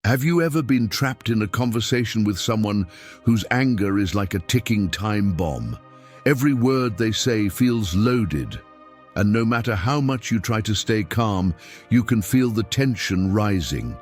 Have you ever been trapped in a conversation with someone whose anger is like a ticking time bomb? Every word they say feels loaded, and no matter how much you try to stay calm, you can feel the tension rising.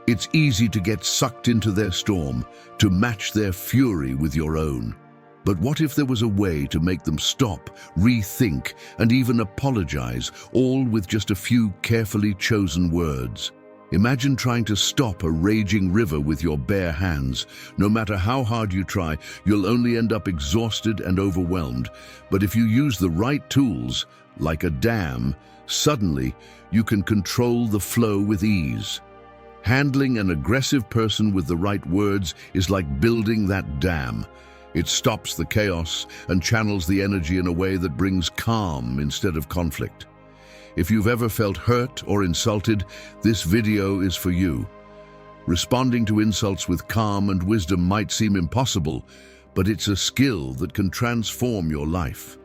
It's easy to get sucked into their storm, to match their fury with your own. But what if there was a way to make them stop, rethink, and even apologize, all with just a few carefully chosen words? Imagine trying to stop a raging river with your bare hands. No matter how hard you try, you'll only end up exhausted and overwhelmed. But if you use the right tools, like a dam, suddenly you can control the flow with ease. Handling an aggressive person with the right words is like building that dam. It stops the chaos and channels the energy in a way that brings calm instead of conflict. If you've ever felt hurt or insulted, this video is for you. Responding to insults with calm and wisdom might seem impossible, but it's a skill that can transform your life.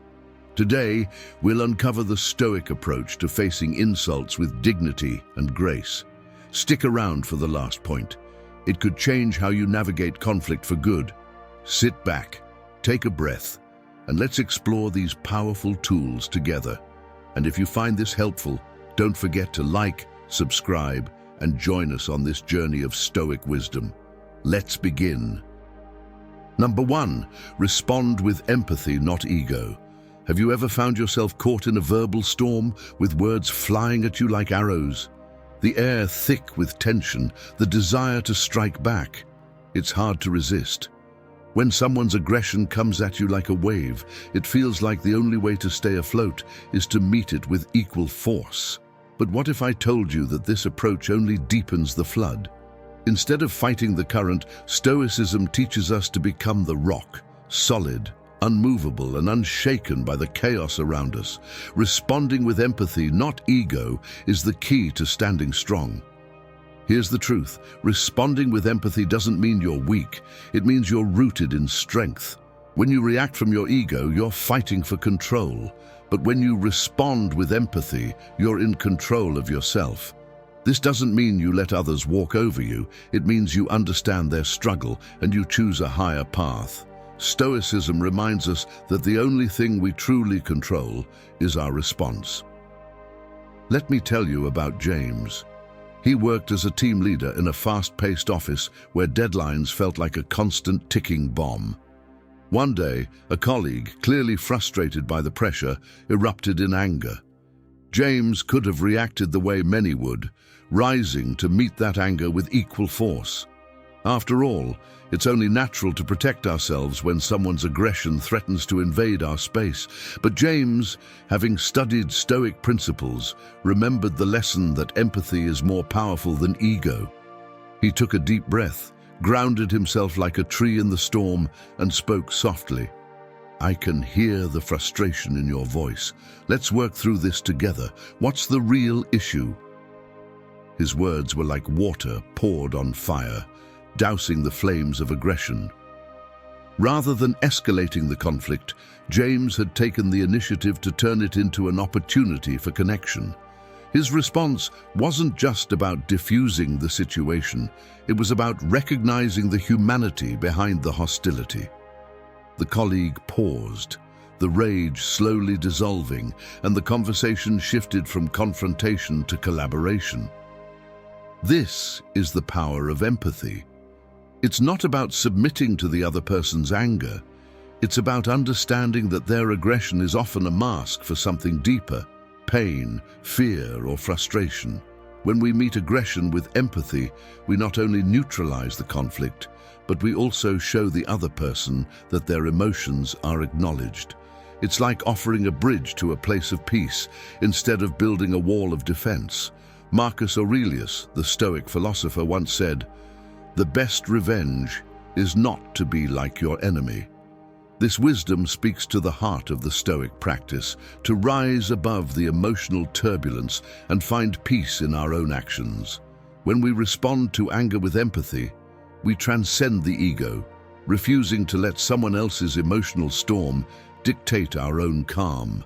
Today, we'll uncover the Stoic approach to facing insults with dignity and grace. Stick around for the last point. It could change how you navigate conflict for good. Sit back, take a breath, and let's explore these powerful tools together. And if you find this helpful, don't forget to like, subscribe, and join us on this journey of Stoic wisdom. Let's begin. Number 1, respond with empathy, not ego. Have you ever found yourself caught in a verbal storm with words flying at you like arrows? The air thick with tension, the desire to strike back. It's hard to resist. When someone's aggression comes at you like a wave, it feels like the only way to stay afloat is to meet it with equal force. But what if I told you that this approach only deepens the flood? Instead of fighting the current, Stoicism teaches us to become the rock, solid, unmovable, and unshaken by the chaos around us. Responding with empathy, not ego, is the key to standing strong. Here's the truth. Responding with empathy doesn't mean you're weak. It means you're rooted in strength. When you react from your ego, you're fighting for control. But when you respond with empathy, you're in control of yourself. This doesn't mean you let others walk over you. It means you understand their struggle and you choose a higher path. Stoicism reminds us that the only thing we truly control is our response. Let me tell you about James. He worked as a team leader in a fast-paced office where deadlines felt like a constant ticking bomb. One day, a colleague, clearly frustrated by the pressure, erupted in anger. James could have reacted the way many would, rising to meet that anger with equal force. After all, it's only natural to protect ourselves when someone's aggression threatens to invade our space. But James, having studied Stoic principles, remembered the lesson that empathy is more powerful than ego. He took a deep breath, grounded himself like a tree in the storm, and spoke softly. "I can hear the frustration in your voice. Let's work through this together. What's the real issue?" His words were like water poured on fire, dousing the flames of aggression. Rather than escalating the conflict, James had taken the initiative to turn it into an opportunity for connection. His response wasn't just about diffusing the situation, it was about recognizing the humanity behind the hostility. The colleague paused, the rage slowly dissolving, and the conversation shifted from confrontation to collaboration. This is the power of empathy. It's not about submitting to the other person's anger. It's about understanding that their aggression is often a mask for something deeper: pain, fear, or frustration. When we meet aggression with empathy, we not only neutralize the conflict, but we also show the other person that their emotions are acknowledged. It's like offering a bridge to a place of peace instead of building a wall of defense. Marcus Aurelius, the Stoic philosopher, once said, "The best revenge is not to be like your enemy." This wisdom speaks to the heart of the Stoic practice, to rise above the emotional turbulence and find peace in our own actions. When we respond to anger with empathy, we transcend the ego, refusing to let someone else's emotional storm dictate our own calm.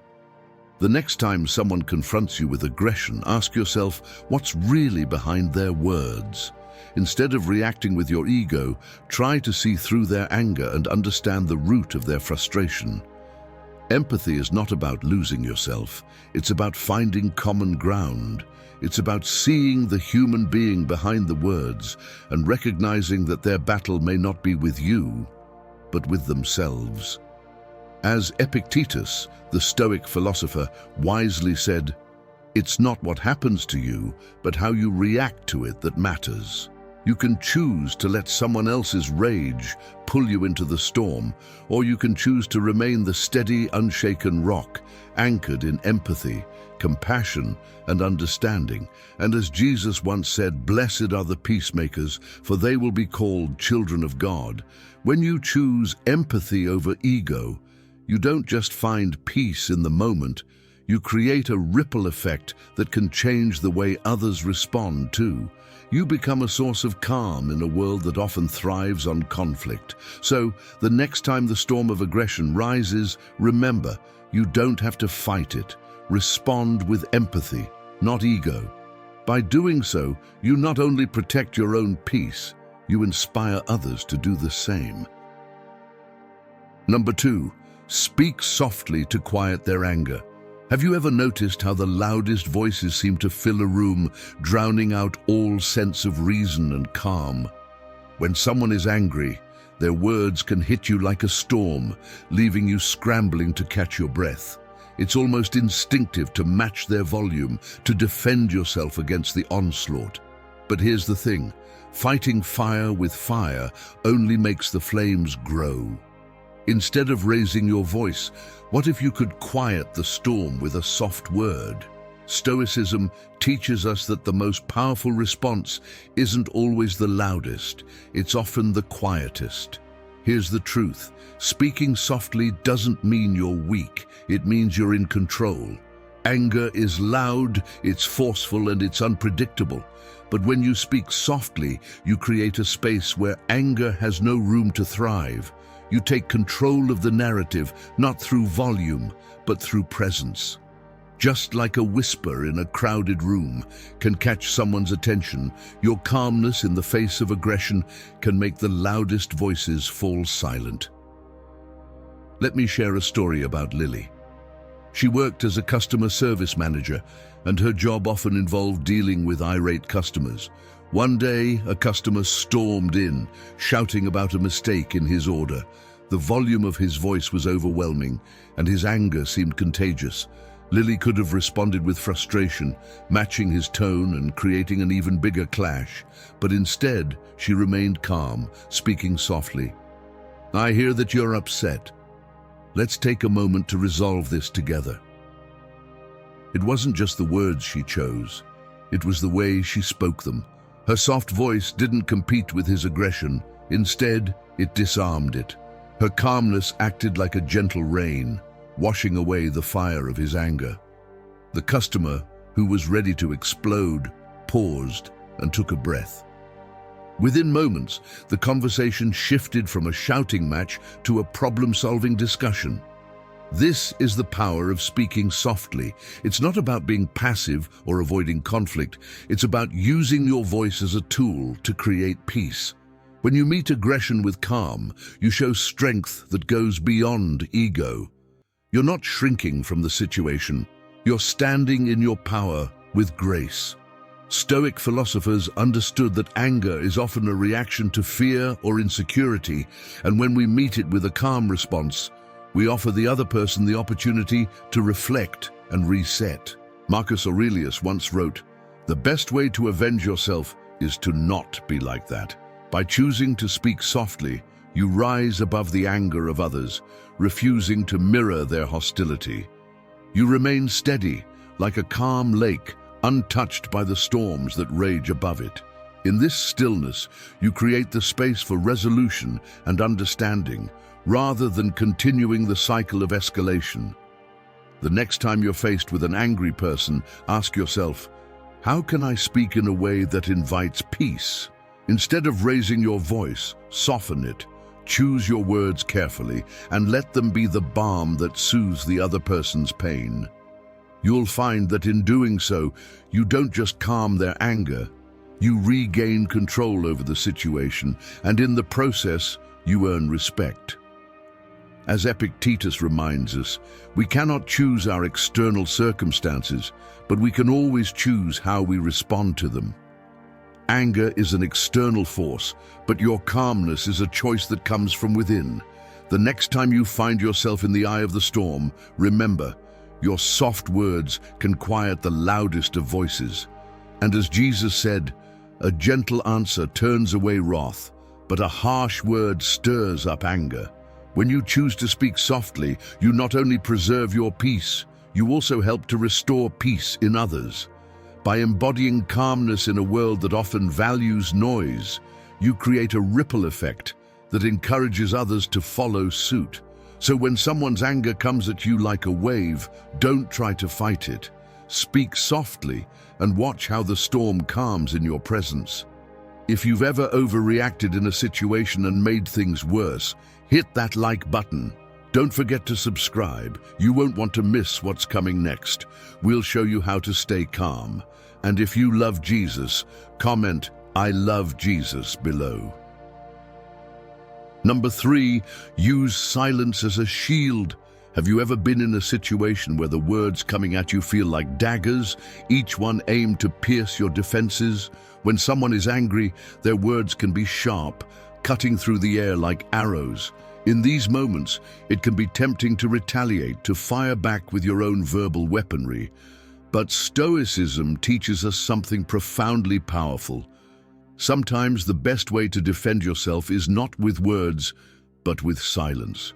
The next time someone confronts you with aggression, ask yourself, what's really behind their words? Instead of reacting with your ego, try to see through their anger and understand the root of their frustration. Empathy is not about losing yourself. It's about finding common ground. It's about seeing the human being behind the words and recognizing that their battle may not be with you, but with themselves. As Epictetus, the Stoic philosopher, wisely said, "It's not what happens to you, but how you react to it that matters." You can choose to let someone else's rage pull you into the storm, or you can choose to remain the steady, unshaken rock, anchored in empathy, compassion, and understanding. And as Jesus once said, "Blessed are the peacemakers, for they will be called children of God." When you choose empathy over ego, you don't just find peace in the moment, you create a ripple effect that can change the way others respond too. You become a source of calm in a world that often thrives on conflict. So, the next time the storm of aggression rises, remember, you don't have to fight it. Respond with empathy, not ego. By doing so, you not only protect your own peace, you inspire others to do the same. Number 2, speak softly to quiet their anger. Have you ever noticed how the loudest voices seem to fill a room, drowning out all sense of reason and calm? When someone is angry, their words can hit you like a storm, leaving you scrambling to catch your breath. It's almost instinctive to match their volume, to defend yourself against the onslaught. But here's the thing, fighting fire with fire only makes the flames grow. Instead of raising your voice, what if you could quiet the storm with a soft word? Stoicism teaches us that the most powerful response isn't always the loudest, it's often the quietest. Here's the truth, speaking softly doesn't mean you're weak, it means you're in control. Anger is loud, it's forceful, and it's unpredictable. But when you speak softly, you create a space where anger has no room to thrive. You take control of the narrative, not through volume, but through presence. Just like a whisper in a crowded room can catch someone's attention, your calmness in the face of aggression can make the loudest voices fall silent. Let me share a story about Lily. She worked as a customer service manager, and her job often involved dealing with irate customers. One day, a customer stormed in, shouting about a mistake in his order. The volume of his voice was overwhelming, and his anger seemed contagious. Lily could have responded with frustration, matching his tone and creating an even bigger clash. But instead, she remained calm, speaking softly. "I hear that you're upset. Let's take a moment to resolve this together." It wasn't just the words she chose, it was the way she spoke them. Her soft voice didn't compete with his aggression. Instead, it disarmed it. Her calmness acted like a gentle rain, washing away the fire of his anger. The customer, who was ready to explode, paused and took a breath. Within moments, the conversation shifted from a shouting match to a problem-solving discussion. This is the power of speaking softly. It's not about being passive or avoiding conflict. It's about using your voice as a tool to create peace. When you meet aggression with calm, you show strength that goes beyond ego. You're not shrinking from the situation. You're standing in your power with grace. Stoic philosophers understood that anger is often a reaction to fear or insecurity, and when we meet it with a calm response, we offer the other person the opportunity to reflect and reset. Marcus Aurelius once wrote, "The best way to avenge yourself is to not be like that." By choosing to speak softly, you rise above the anger of others, refusing to mirror their hostility. You remain steady, like a calm lake, untouched by the storms that rage above it. In this stillness, you create the space for resolution and understanding, rather than continuing the cycle of escalation. The next time you're faced with an angry person, ask yourself, how can I speak in a way that invites peace? Instead of raising your voice, soften it. Choose your words carefully and let them be the balm that soothes the other person's pain. You'll find that in doing so, you don't just calm their anger, You regain control over the situation, and in the process, you earn respect. As Epictetus reminds us, we cannot choose our external circumstances, but we can always choose how we respond to them. Anger is an external force, but your calmness is a choice that comes from within. The next time you find yourself in the eye of the storm, remember, your soft words can quiet the loudest of voices. And as Jesus said, a gentle answer turns away wrath, but a harsh word stirs up anger. When you choose to speak softly, you not only preserve your peace, you also help to restore peace in others. By embodying calmness in a world that often values noise, you create a ripple effect that encourages others to follow suit. So when someone's anger comes at you like a wave, don't try to fight it. Speak softly and watch how the storm calms in your presence. If you've ever overreacted in a situation and made things worse, hit that like button. Don't forget to subscribe. You won't want to miss what's coming next. We'll show you how to stay calm. And if you love Jesus, comment, "I love Jesus" below. Number 3, use silence as a shield. Have you ever been in a situation where the words coming at you feel like daggers, each one aimed to pierce your defenses? When someone is angry, their words can be sharp, cutting through the air like arrows. In these moments, it can be tempting to retaliate, to fire back with your own verbal weaponry. But Stoicism teaches us something profoundly powerful. Sometimes the best way to defend yourself is not with words, but with silence.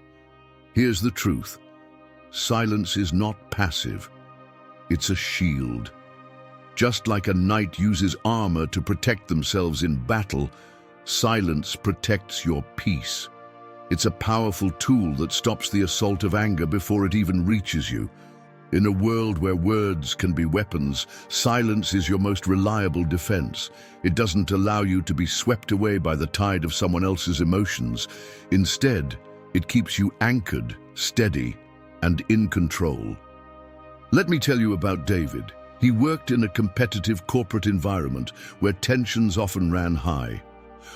Here's the truth. Silence is not passive. It's a shield. Just like a knight uses armor to protect themselves in battle, silence protects your peace. It's a powerful tool that stops the assault of anger before it even reaches you. In a world where words can be weapons, silence is your most reliable defense. It doesn't allow you to be swept away by the tide of someone else's emotions. Instead, it keeps you anchored, steady, and in control. Let me tell you about David. He worked in a competitive corporate environment where tensions often ran high.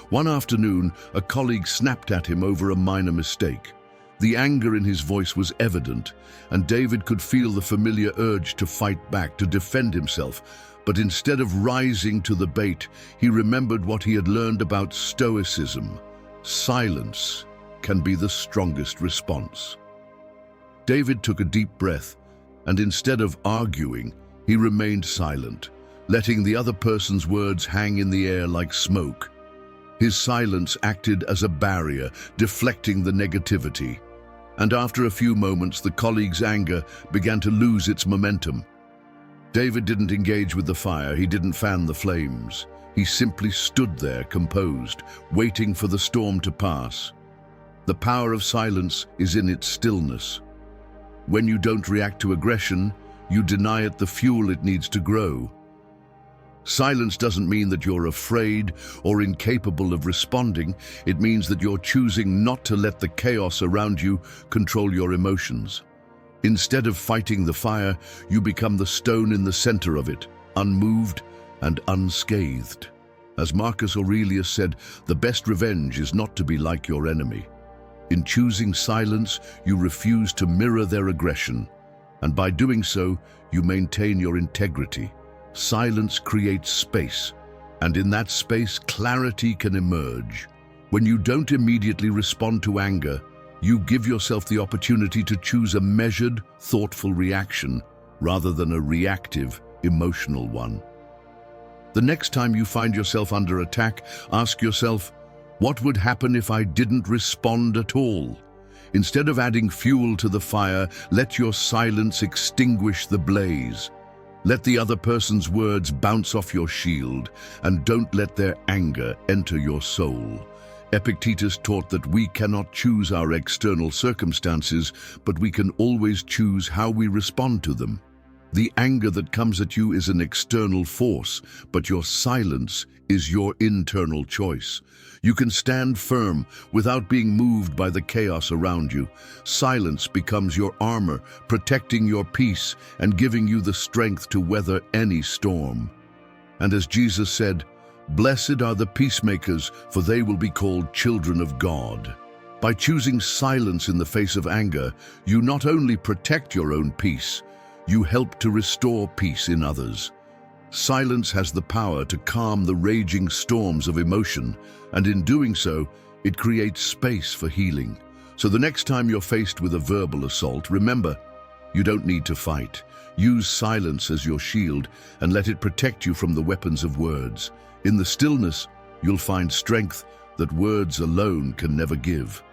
One afternoon, a colleague snapped at him over a minor mistake. The anger in his voice was evident, and David could feel the familiar urge to fight back, to defend himself. But instead of rising to the bait, he remembered what he had learned about Stoicism. Silence can be the strongest response. David took a deep breath, and instead of arguing, he remained silent, letting the other person's words hang in the air like smoke. His silence acted as a barrier, deflecting the negativity. And after a few moments, the colleague's anger began to lose its momentum. David didn't engage with the fire, he didn't fan the flames. He simply stood there, composed, waiting for the storm to pass. The power of silence is in its stillness. When you don't react to aggression, you deny it the fuel it needs to grow. Silence doesn't mean that you're afraid or incapable of responding. It means that you're choosing not to let the chaos around you control your emotions. Instead of fighting the fire, you become the stone in the center of it, unmoved and unscathed. As Marcus Aurelius said, the best revenge is not to be like your enemy. In choosing silence, you refuse to mirror their aggression, and by doing so, you maintain your integrity. Silence creates space, and in that space, clarity can emerge. When you don't immediately respond to anger, you give yourself the opportunity to choose a measured, thoughtful reaction rather than a reactive, emotional one. The next time you find yourself under attack, ask yourself, what would happen if I didn't respond at all? Instead of adding fuel to the fire, let your silence extinguish the blaze. Let the other person's words bounce off your shield, and don't let their anger enter your soul. Epictetus taught that we cannot choose our external circumstances, but we can always choose how we respond to them. The anger that comes at you is an external force, but your silence is your internal choice. You can stand firm without being moved by the chaos around you. Silence becomes your armor, protecting your peace and giving you the strength to weather any storm. And as Jesus said, Blessed are the peacemakers, for they will be called children of God. By choosing silence in the face of anger, you not only protect your own peace, you help to restore peace in others. Silence has the power to calm the raging storms of emotion, and in doing so, it creates space for healing. So the next time you're faced with a verbal assault, remember, you don't need to fight. Use silence as your shield and let it protect you from the weapons of words. In the stillness, you'll find strength that words alone can never give.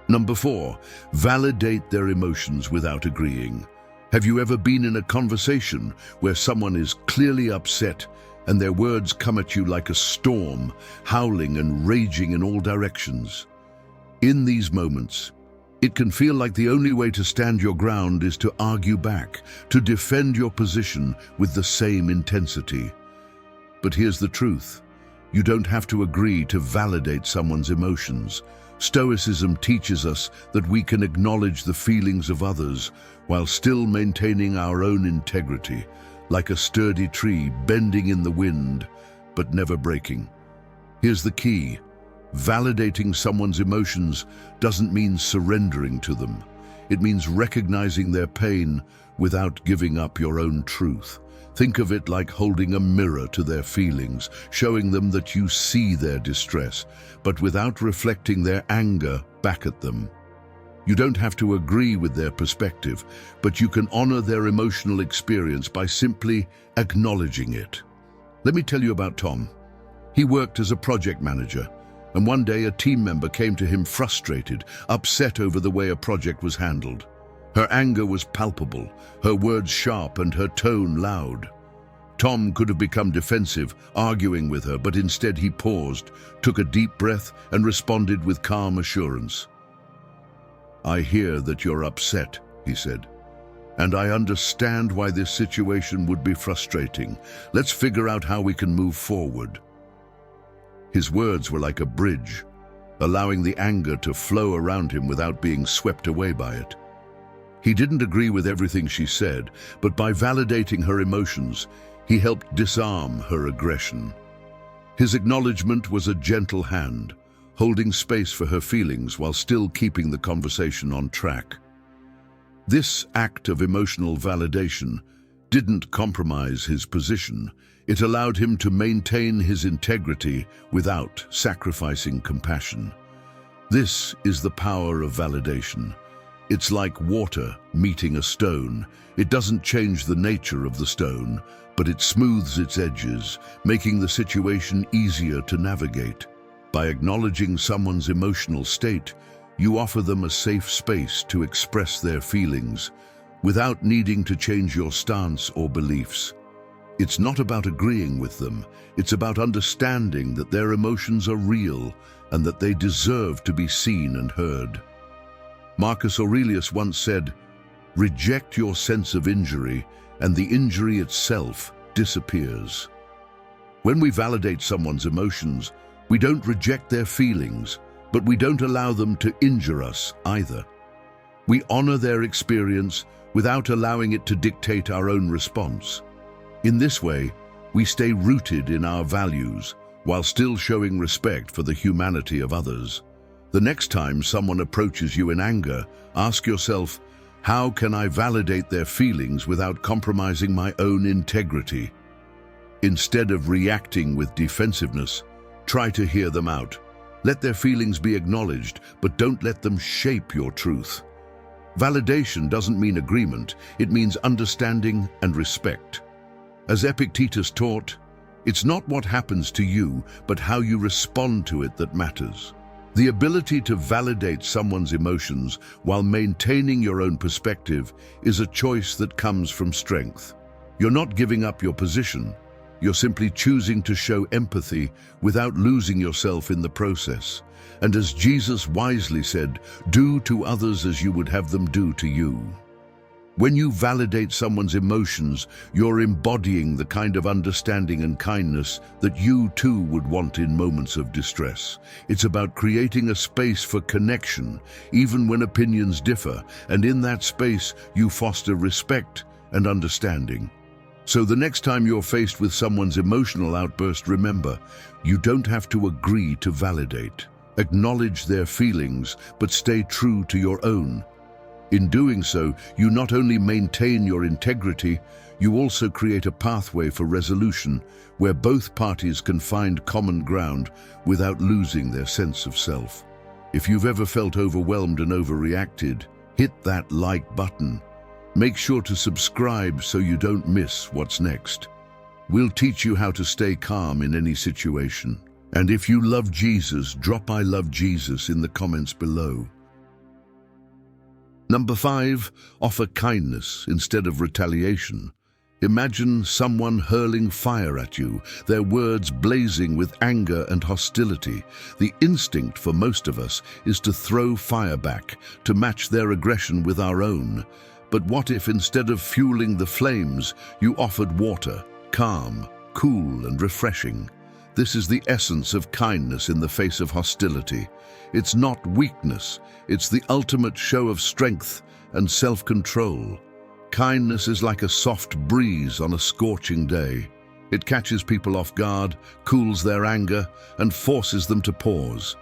Number 4, validate their emotions without agreeing. Have you ever been in a conversation where someone is clearly upset and their words come at you like a storm, howling and raging in all directions? In these moments, it can feel like the only way to stand your ground is to argue back, to defend your position with the same intensity. But here's the truth. You don't have to agree to validate someone's emotions. Stoicism teaches us that we can acknowledge the feelings of others while still maintaining our own integrity, like a sturdy tree bending in the wind, but never breaking. Here's the key. Validating someone's emotions doesn't mean surrendering to them. It means recognizing their pain without giving up your own truth. Think of it like holding a mirror to their feelings, showing them that you see their distress, but without reflecting their anger back at them. You don't have to agree with their perspective, but you can honor their emotional experience by simply acknowledging it. Let me tell you about Tom. He worked as a project manager, and one day a team member came to him frustrated, upset over the way a project was handled. Her anger was palpable, her words sharp and her tone loud. Tom could have become defensive, arguing with her, but instead he paused, took a deep breath and responded with calm assurance. "I hear that you're upset," he said, "and I understand why this situation would be frustrating. Let's figure out how we can move forward." His words were like a bridge, allowing the anger to flow around him without being swept away by it. He didn't agree with everything she said, but by validating her emotions, he helped disarm her aggression. His acknowledgement was a gentle hand, holding space for her feelings while still keeping the conversation on track. This act of emotional validation didn't compromise his position. It allowed him to maintain his integrity without sacrificing compassion. This is the power of validation. It's like water meeting a stone. It doesn't change the nature of the stone, but it smooths its edges, making the situation easier to navigate. By acknowledging someone's emotional state, you offer them a safe space to express their feelings without needing to change your stance or beliefs. It's not about agreeing with them. It's about understanding that their emotions are real and that they deserve to be seen and heard. Marcus Aurelius once said, "Reject your sense of injury, and the injury itself disappears." When we validate someone's emotions, we don't reject their feelings, but we don't allow them to injure us either. We honor their experience without allowing it to dictate our own response. In this way, we stay rooted in our values while still showing respect for the humanity of others. The next time someone approaches you in anger, ask yourself, how can I validate their feelings without compromising my own integrity? Instead of reacting with defensiveness, try to hear them out. Let their feelings be acknowledged, but don't let them shape your truth. Validation doesn't mean agreement, it means understanding and respect. As Epictetus taught, it's not what happens to you, but how you respond to it that matters. The ability to validate someone's emotions while maintaining your own perspective is a choice that comes from strength. You're not giving up your position. You're simply choosing to show empathy without losing yourself in the process. And as Jesus wisely said, do to others as you would have them do to you. When you validate someone's emotions, you're embodying the kind of understanding and kindness that you too would want in moments of distress. It's about creating a space for connection, even when opinions differ, and in that space you foster respect and understanding. So the next time you're faced with someone's emotional outburst, remember, you don't have to agree to validate. Acknowledge their feelings, but stay true to your own. In doing so, you not only maintain your integrity, you also create a pathway for resolution where both parties can find common ground without losing their sense of self. If you've ever felt overwhelmed and overreacted, hit that like button. Make sure to subscribe so you don't miss what's next. We'll teach you how to stay calm in any situation. And if you love Jesus, drop "I love Jesus" in the comments below. Number 5, offer kindness instead of retaliation. Imagine someone hurling fire at you, their words blazing with anger and hostility. The instinct for most of us is to throw fire back, to match their aggression with our own. But what if instead of fueling the flames, you offered water, calm, cool and refreshing? This is the essence of kindness in the face of hostility. It's not weakness, it's the ultimate show of strength and self-control. Kindness is like a soft breeze on a scorching day. It catches people off guard, cools their anger, and forces them to pause.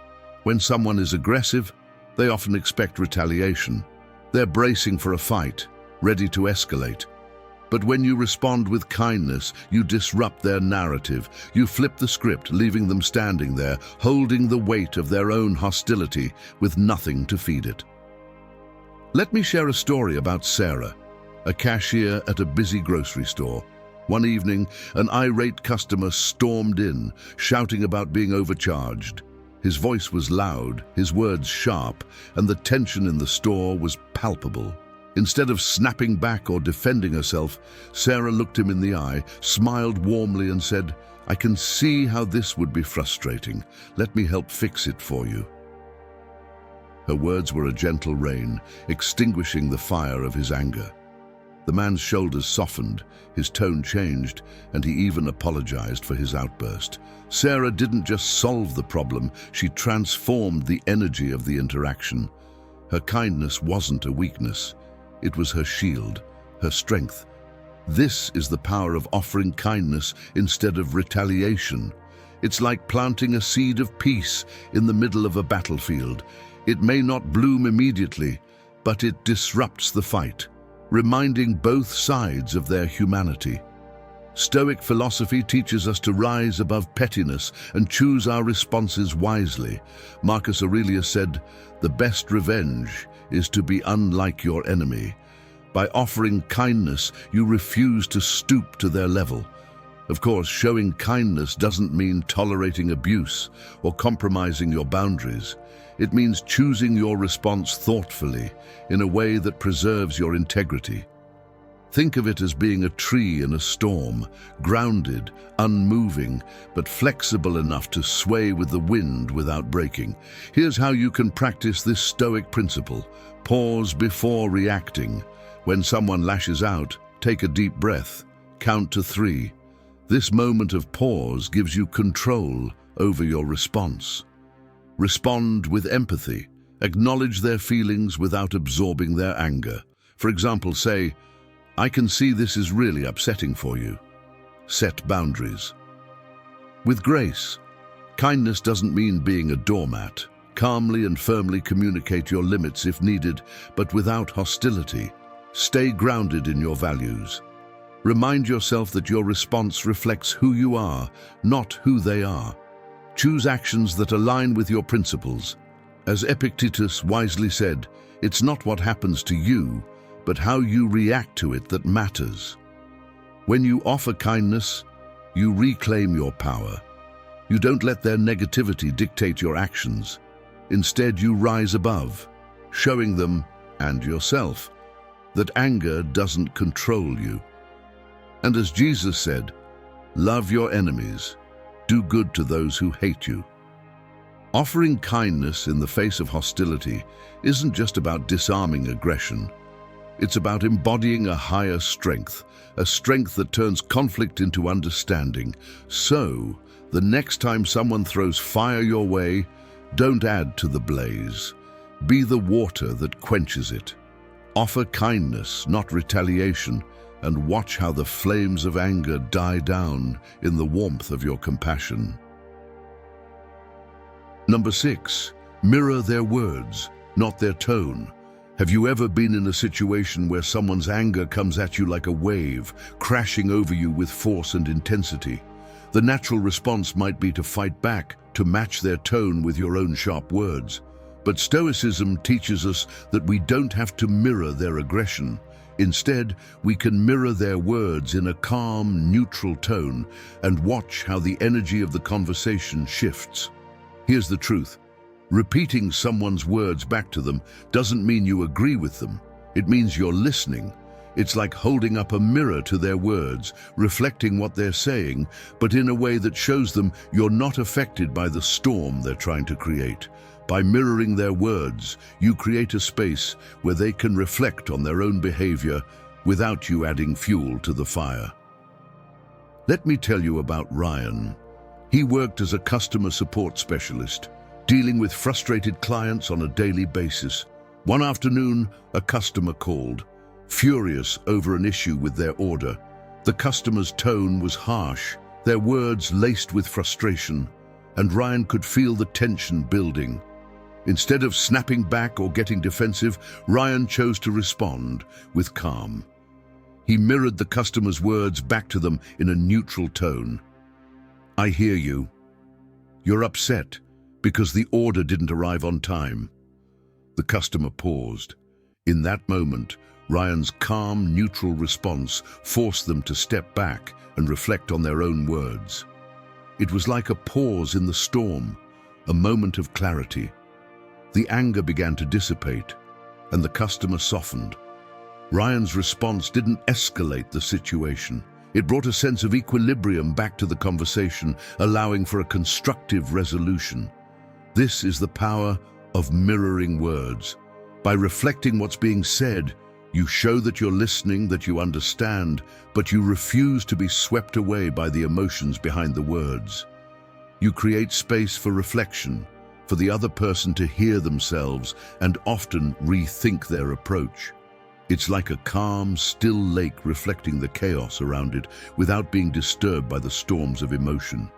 When someone is aggressive, they often expect retaliation. They're bracing for a fight, ready to escalate. But when you respond with kindness, you disrupt their narrative. You flip the script, leaving them standing there, holding the weight of their own hostility with nothing to feed it. Let me share a story about Sarah, a cashier at a busy grocery store. One evening, an irate customer stormed in, shouting about being overcharged. His voice was loud, his words sharp, and the tension in the store was palpable. Instead of snapping back or defending herself, Sarah looked him in the eye, smiled warmly and said, "I can see how this would be frustrating. Let me help fix it for you." Her words were a gentle rain, extinguishing the fire of his anger. The man's shoulders softened, his tone changed, and he even apologized for his outburst. Sarah didn't just solve the problem, she transformed the energy of the interaction. Her kindness wasn't a weakness. It was her shield, her strength. This is the power of offering kindness instead of retaliation. It's like planting a seed of peace in the middle of a battlefield. It may not bloom immediately, but it disrupts the fight, reminding both sides of their humanity. Stoic philosophy teaches us to rise above pettiness and choose our responses wisely. Marcus Aurelius said, "The best revenge is to be unlike your enemy." By offering kindness, you refuse to stoop to their level. Of course, showing kindness doesn't mean tolerating abuse or compromising your boundaries. It means choosing your response thoughtfully, in a way that preserves your integrity. Think of it as being a tree in a storm, grounded, unmoving, but flexible enough to sway with the wind without breaking. Here's how you can practice this Stoic principle. Pause before reacting. When someone lashes out, take a deep breath. Count to 3. This moment of pause gives you control over your response. Respond with empathy. Acknowledge their feelings without absorbing their anger. For example, say, "I can see this is really upsetting for you." Set boundaries. With grace, kindness doesn't mean being a doormat. Calmly and firmly communicate your limits if needed, but without hostility. Stay grounded in your values. Remind yourself that your response reflects who you are, not who they are. Choose actions that align with your principles. As Epictetus wisely said, "It's not what happens to you, but how you react to it that matters." When you offer kindness, you reclaim your power. You don't let their negativity dictate your actions. Instead, you rise above, showing them, and yourself, that anger doesn't control you. And as Jesus said, "Love your enemies, do good to those who hate you." Offering kindness in the face of hostility isn't just about disarming aggression. It's about embodying a higher strength, a strength that turns conflict into understanding. So, the next time someone throws fire your way, don't add to the blaze. Be the water that quenches it. Offer kindness, not retaliation, and watch how the flames of anger die down in the warmth of your compassion. Number 6, mirror their words, not their tone. Have you ever been in a situation where someone's anger comes at you like a wave, crashing over you with force and intensity? The natural response might be to fight back, to match their tone with your own sharp words. But Stoicism teaches us that we don't have to mirror their aggression. Instead, we can mirror their words in a calm, neutral tone and watch how the energy of the conversation shifts. Here's the truth. Repeating someone's words back to them doesn't mean you agree with them. It means you're listening. It's like holding up a mirror to their words, reflecting what they're saying, but in a way that shows them you're not affected by the storm they're trying to create. By mirroring their words, you create a space where they can reflect on their own behavior without you adding fuel to the fire. Let me tell you about Ryan. He worked as a customer support specialist, dealing with frustrated clients on a daily basis. One afternoon, a customer called, furious over an issue with their order. The customer's tone was harsh, their words laced with frustration, and Ryan could feel the tension building. Instead of snapping back or getting defensive, Ryan chose to respond with calm. He mirrored the customer's words back to them in a neutral tone. "I hear you. You're upset because the order didn't arrive on time." The customer paused. In that moment, Ryan's calm, neutral response forced them to step back and reflect on their own words. It was like a pause in the storm, a moment of clarity. The anger began to dissipate, and the customer softened. Ryan's response didn't escalate the situation. It brought a sense of equilibrium back to the conversation, allowing for a constructive resolution. This is the power of mirroring words. By reflecting what's being said, you show that you're listening, that you understand, but you refuse to be swept away by the emotions behind the words. You create space for reflection, for the other person to hear themselves and often rethink their approach. It's like a calm, still lake reflecting the chaos around it without being disturbed by the storms of emotion.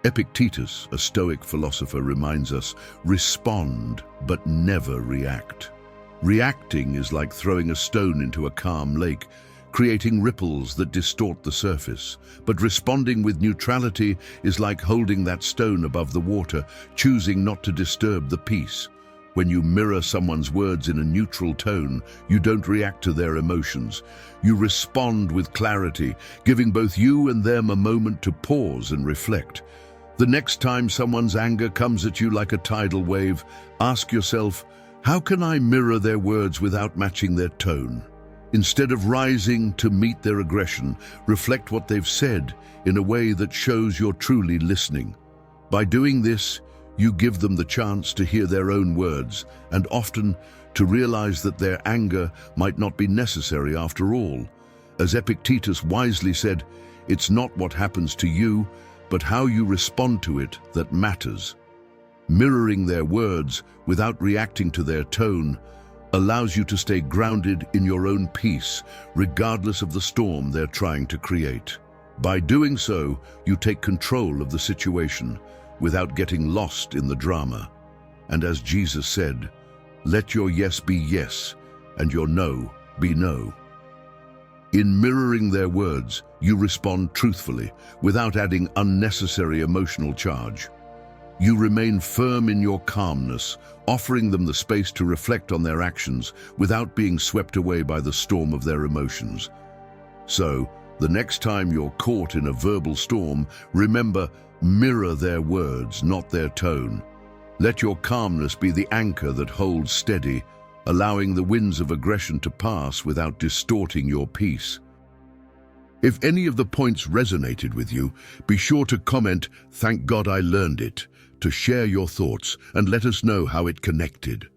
Epictetus, a Stoic philosopher, reminds us, respond but never react. Reacting is like throwing a stone into a calm lake, creating ripples that distort the surface. But responding with neutrality is like holding that stone above the water, choosing not to disturb the peace. When you mirror someone's words in a neutral tone, you don't react to their emotions. You respond with clarity, giving both you and them a moment to pause and reflect. The next time someone's anger comes at you like a tidal wave, ask yourself, how can I mirror their words without matching their tone? Instead of rising to meet their aggression, reflect what they've said in a way that shows you're truly listening. By doing this, you give them the chance to hear their own words and often to realize that their anger might not be necessary after all. As Epictetus wisely said, it's not what happens to you, but how you respond to it that matters. Mirroring their words without reacting to their tone allows you to stay grounded in your own peace, regardless of the storm they're trying to create. By doing so, you take control of the situation without getting lost in the drama. And as Jesus said, let your yes be yes, and your no be no. In mirroring their words, you respond truthfully, without adding unnecessary emotional charge. You remain firm in your calmness, offering them the space to reflect on their actions without being swept away by the storm of their emotions. So, the next time you're caught in a verbal storm, remember, mirror their words, not their tone. Let your calmness be the anchor that holds steady, allowing the winds of aggression to pass without distorting your peace. If any of the points resonated with you, be sure to comment, "Thank God I learned it," to share your thoughts and let us know how it connected.